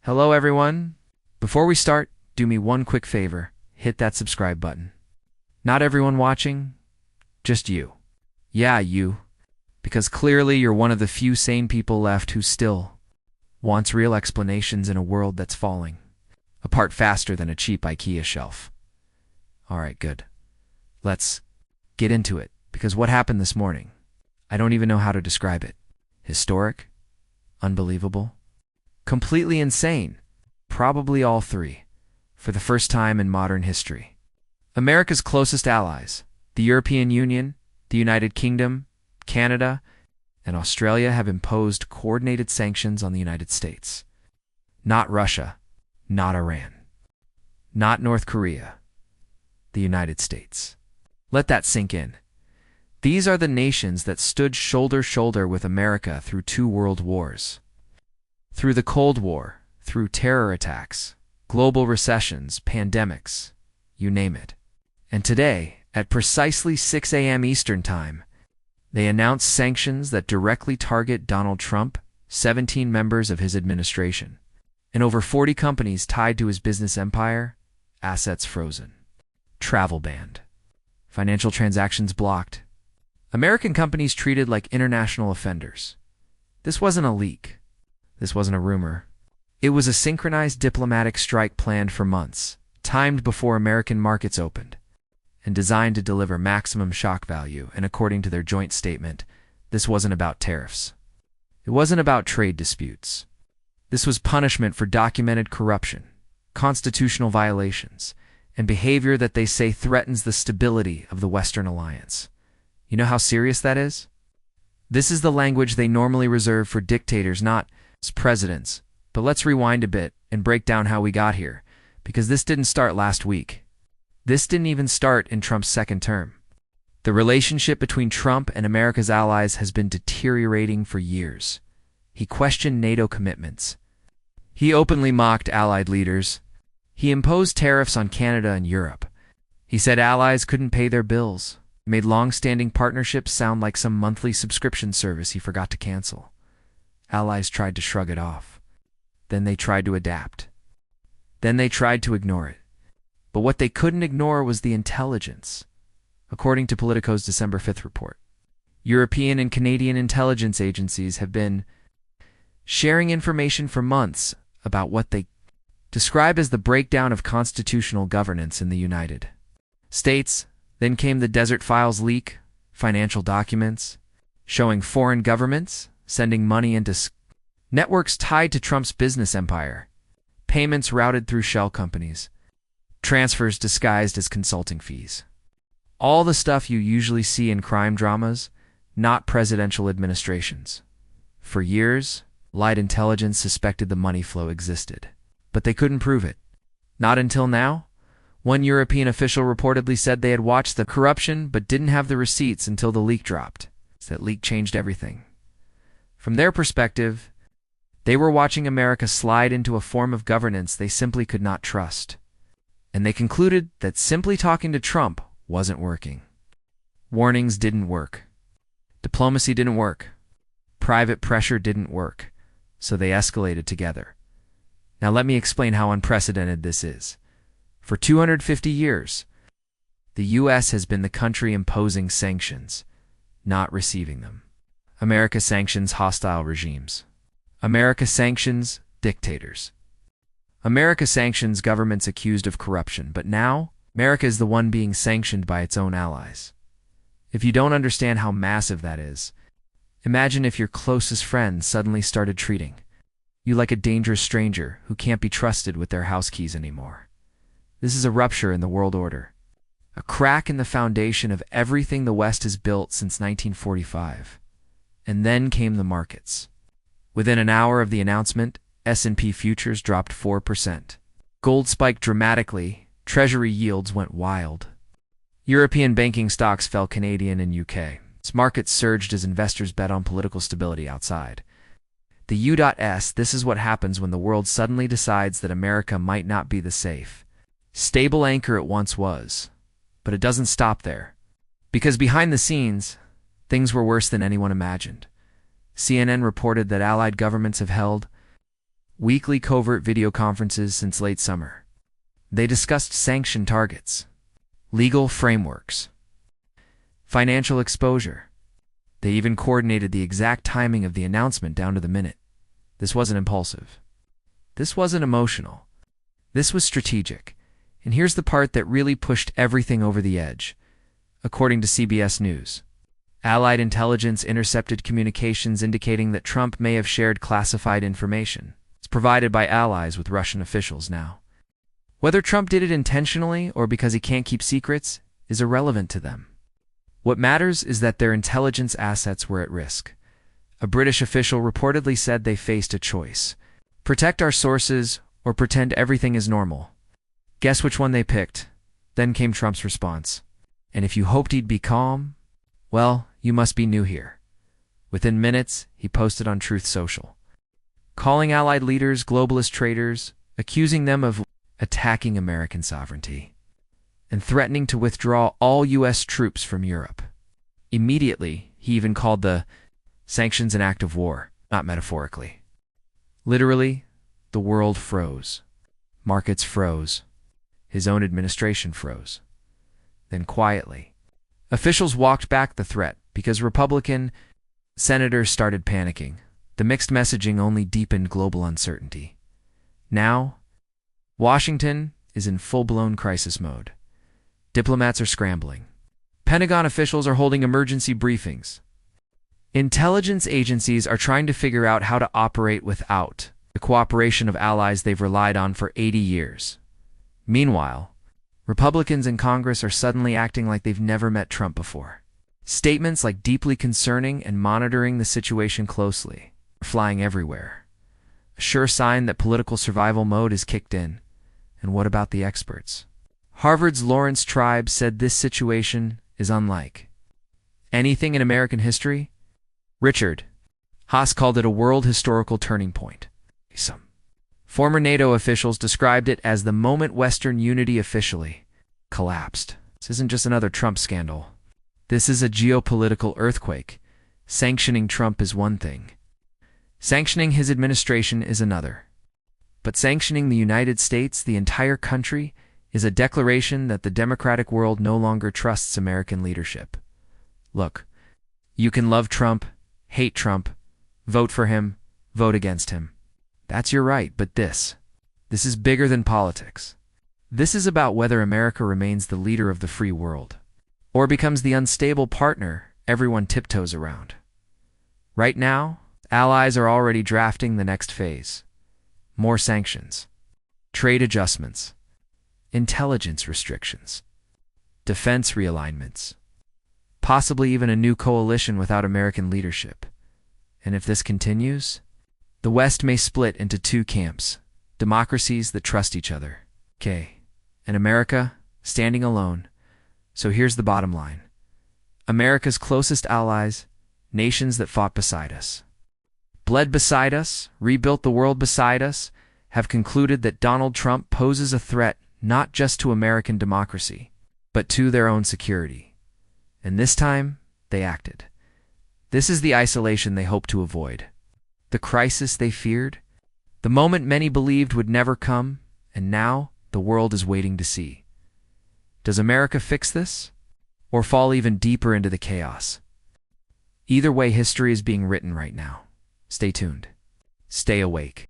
Hello, everyone. Before we start, do me one quick favor. Hit that subscribe button. Not everyone watching, just you. Yeah, you. Because clearly you're one of the few sane people left who still wants real explanations in a world that's falling apart faster than a cheap IKEA shelf. All right, good. Let's get into it, because what happened this morning, I don't even know how to describe it. Historic? Unbelievable? Completely insane. Probably all three, for the first time in modern history. America's closest allies, the European Union, the United Kingdom, Canada, and Australia have imposed coordinated sanctions on the United States. Not Russia, not Iran, not North Korea, the United States. Let that sink in. These are the nations that stood shoulder to shoulder with America through 2 world wars. Through the Cold War, through terror attacks, global recessions, pandemics, you name it. And today, at precisely 6 a.m. Eastern Time, they announced sanctions that directly target Donald Trump, 17 members of his administration, and over 40 companies tied to his business empire, assets frozen, travel banned, financial transactions blocked, American companies treated like international offenders. This wasn't a leak. This wasn't a rumor. It was a synchronized diplomatic strike planned for months, timed before American markets opened, and designed to deliver maximum shock value. And according to their joint statement, this wasn't about tariffs. It wasn't about trade disputes. This was punishment for documented corruption, constitutional violations, and behavior that they say threatens the stability of the Western alliance. You know how serious that is? This is the language they normally reserve for dictators, not presidents. But let's rewind a bit and break down how we got here, because this didn't start last week. This didn't even start in Trump's second term. The relationship between Trump and America's allies has been deteriorating for years. He questioned NATO commitments. He openly mocked allied leaders. He imposed tariffs on Canada and Europe. He said allies couldn't pay their bills. He made long-standing partnerships sound like some monthly subscription service he forgot to cancel. Allies tried to shrug it off. Then they tried to adapt. Then they tried to ignore it. But what they couldn't ignore was the intelligence. According to Politico's December 5th report, European and Canadian intelligence agencies have been sharing information for months about what they describe as the breakdown of constitutional governance in the United States. Then came the Desert Files leak, financial documents showing foreign governments sending money into networks tied to Trump's business empire, payments routed through shell companies, transfers disguised as consulting fees. All the stuff you usually see in crime dramas, not presidential administrations. For years, light intelligence suspected the money flow existed, but they couldn't prove it. Not until now. One European official reportedly said they had watched the corruption but didn't have the receipts until the leak dropped. That leak changed everything. From their perspective, they were watching America slide into a form of governance they simply could not trust. And they concluded that simply talking to Trump wasn't working. Warnings didn't work. Diplomacy didn't work. Private pressure didn't work. So they escalated together. Now let me explain how unprecedented this is. For 250 years, the U.S. has been the country imposing sanctions, not receiving them. America sanctions hostile regimes. America sanctions dictators. America sanctions governments accused of corruption, but now, America is the one being sanctioned by its own allies. If you don't understand how massive that is, imagine if your closest friend suddenly started treating you like a dangerous stranger who can't be trusted with their house keys anymore. This is a rupture in the world order, a crack in the foundation of everything the West has built since 1945. And then came the markets. Within an hour of the announcement, S&P futures dropped 4%. Gold spiked dramatically, Treasury yields went wild. European banking stocks fell, Canadian and UK. Markets surged as investors bet on political stability outside. The U.S. This is what happens when the world suddenly decides that America might not be the safe, stable anchor it once was. But it doesn't stop there. Because behind the scenes, things were worse than anyone imagined. CNN reported that allied governments have held weekly covert video conferences since late summer. They discussed sanction targets, legal frameworks, financial exposure. They even coordinated the exact timing of the announcement down to the minute. This wasn't impulsive. This wasn't emotional. This was strategic. And here's the part that really pushed everything over the edge. According to CBS News, Allied intelligence intercepted communications indicating that Trump may have shared classified information. It's provided by allies with Russian officials now. Whether Trump did it intentionally or because he can't keep secrets is irrelevant to them. What matters is that their intelligence assets were at risk. A British official reportedly said they faced a choice: protect our sources or pretend everything is normal. Guess which one they picked? Then came Trump's response. And if you hoped he'd be calm, well, you must be new here. Within minutes, he posted on Truth Social, calling Allied leaders globalist traitors, accusing them of attacking American sovereignty, and threatening to withdraw all U.S. troops from Europe. Immediately, he even called the sanctions an act of war, not metaphorically. Literally, the world froze. Markets froze. His own administration froze. Then quietly, officials walked back the threat because Republican senators started panicking. The mixed messaging only deepened global uncertainty. Now, Washington is in full-blown crisis mode. Diplomats are scrambling. Pentagon officials are holding emergency briefings. Intelligence agencies are trying to figure out how to operate without the cooperation of allies they've relied on for 80 years. Meanwhile, Republicans in Congress are suddenly acting like they've never met Trump before. Statements like deeply concerning and monitoring the situation closely are flying everywhere. A sure sign that political survival mode is kicked in. And what about the experts? Harvard's Lawrence Tribe said this situation is unlike anything in American history. Richard Haas called it a world historical turning point. Some former NATO officials described it as the moment Western unity officially collapsed. This isn't just another Trump scandal. This is a geopolitical earthquake. Sanctioning Trump is one thing. Sanctioning his administration is another. But sanctioning the United States, the entire country, is a declaration that the democratic world no longer trusts American leadership. Look, you can love Trump, hate Trump, vote for him, vote against him. That's your right, but this is bigger than politics. This is about whether America remains the leader of the free world or becomes the unstable partner everyone tiptoes around. Right now, allies are already drafting the next phase. More sanctions, trade adjustments, intelligence restrictions, defense realignments, possibly even a new coalition without American leadership. And if this continues, the West may split into two camps: democracies that trust each other, and America standing alone. So here's the bottom line. America's closest allies, nations that fought beside us, bled beside us, rebuilt the world beside us, have concluded that Donald Trump poses a threat not just to American democracy, but to their own security. And this time, they acted. This is the isolation they hoped to avoid, the crisis they feared, the moment many believed would never come, and now the world is waiting to see. Does America fix this, or fall even deeper into the chaos? Either way, history is being written right now. Stay tuned. Stay awake.